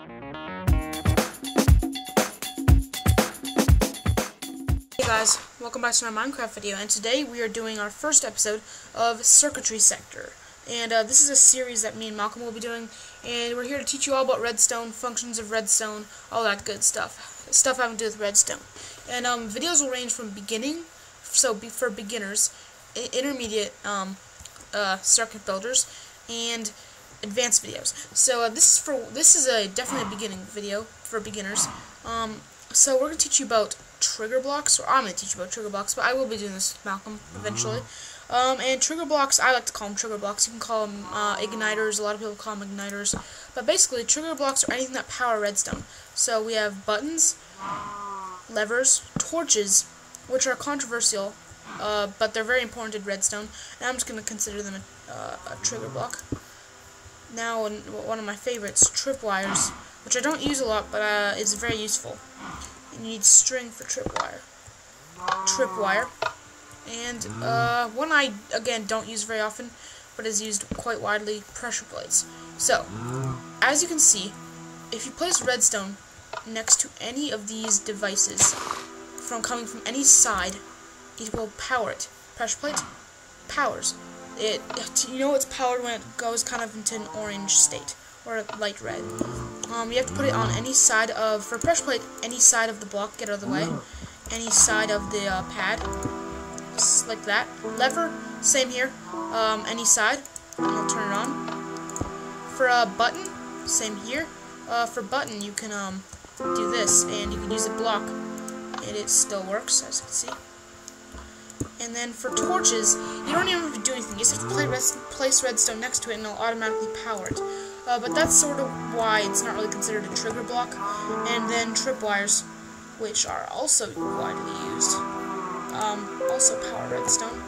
Hey guys, welcome back to our Minecraft video, and today we are doing our first episode of Circuitry Sector. And this is a series that me and Malcolm will be doing, and we're here to teach you all about redstone, functions of redstone, all that good stuff. Stuff having to do with redstone. And videos will range from beginning, so for beginners, intermediate circuit builders, and advanced videos. So this is definitely a beginning video for beginners. So we're going to teach you about trigger blocks, or I'm going to teach you about trigger blocks, but I will be doing this with Malcolm eventually. And trigger blocks, I like to call them trigger blocks. You can call them igniters. A lot of people call them igniters. But basically, trigger blocks are anything that power redstone. So we have buttons, levers, torches, which are controversial, but they're very important in redstone. And I'm just going to consider them a trigger block. Now, one of my favorites, tripwires, which I don't use a lot, but is very useful. You need string for tripwire. And one I, again, don't use very often, but is used quite widely, pressure plates. So, as you can see, if you place redstone next to any of these devices, coming from any side, it will power it. Pressure plate powers it. You know it's powered when it goes kind of into an orange state, or a light red. You have to put it on any side of, for pressure plate, any side of the block, get out of the way, any side of the pad, just like that. Lever, same here, any side, and I'll turn it on. For a button, same here. For button, you can do this, and you can use a block, and it still works, as you can see. And then for torches, you don't even have to do anything. You just have to place redstone next to it, and it'll automatically power it. But that's sort of why it's not really considered a trigger block. And then tripwires, which are also widely used, also power redstone.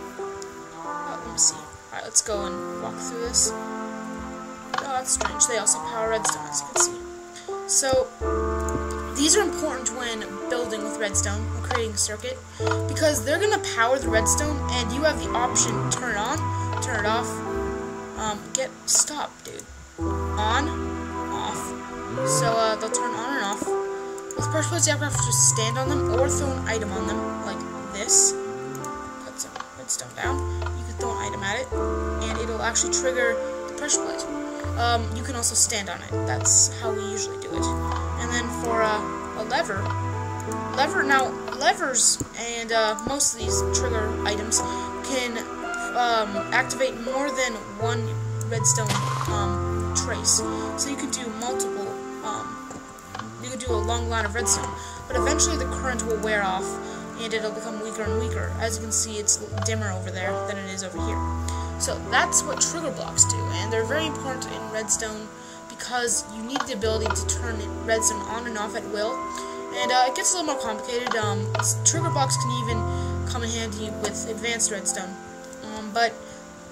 Let me see. Alright, let's go and walk through this. Oh, that's strange. They also power redstone, as you can see. So, these are important when building with redstone, when creating a circuit, because they're going to power the redstone, and you have the option to turn it on, turn it off, stop, dude. On, off. So they'll turn on and off. With pressure plates, you have to just stand on them or throw an item on them, like this. Put some redstone down. You can throw an item at it, and it'll actually trigger the pressure plate. You can also stand on it. That's how we usually do it. And then for a lever. Levers and most of these trigger items can activate more than one redstone trace. So you can do multiple, you can do a long line of redstone, but eventually the current will wear off and it'll become weaker and weaker. As you can see, it's dimmer over there than it is over here. So that's what trigger blocks do, and they're very important in redstone because you need the ability to turn redstone on and off at will. And it gets a little more complicated. Trigger blocks can even come in handy with advanced redstone, but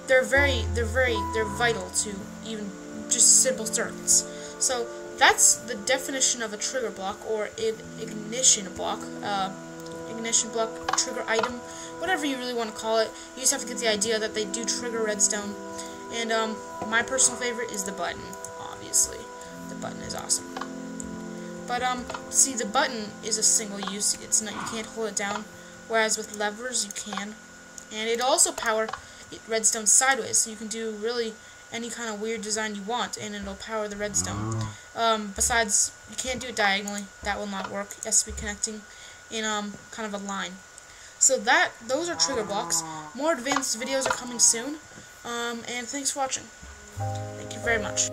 they're vital to even just simple circuits. So that's the definition of a trigger block, or an ignition block, trigger item, whatever you really want to call it. You just have to get the idea that they do trigger redstone. And my personal favorite is the button. Obviously, the button is awesome. But see, the button is a single use. It's not, you can't hold it down, whereas with levers you can. And it also power redstone sideways, so you can do really any kind of weird design you want, and it'll power the redstone. Besides, you can't do it diagonally. That will not work. It has to be connecting in kind of a line. So those are trigger blocks. More advanced videos are coming soon. And thanks for watching. Thank you very much.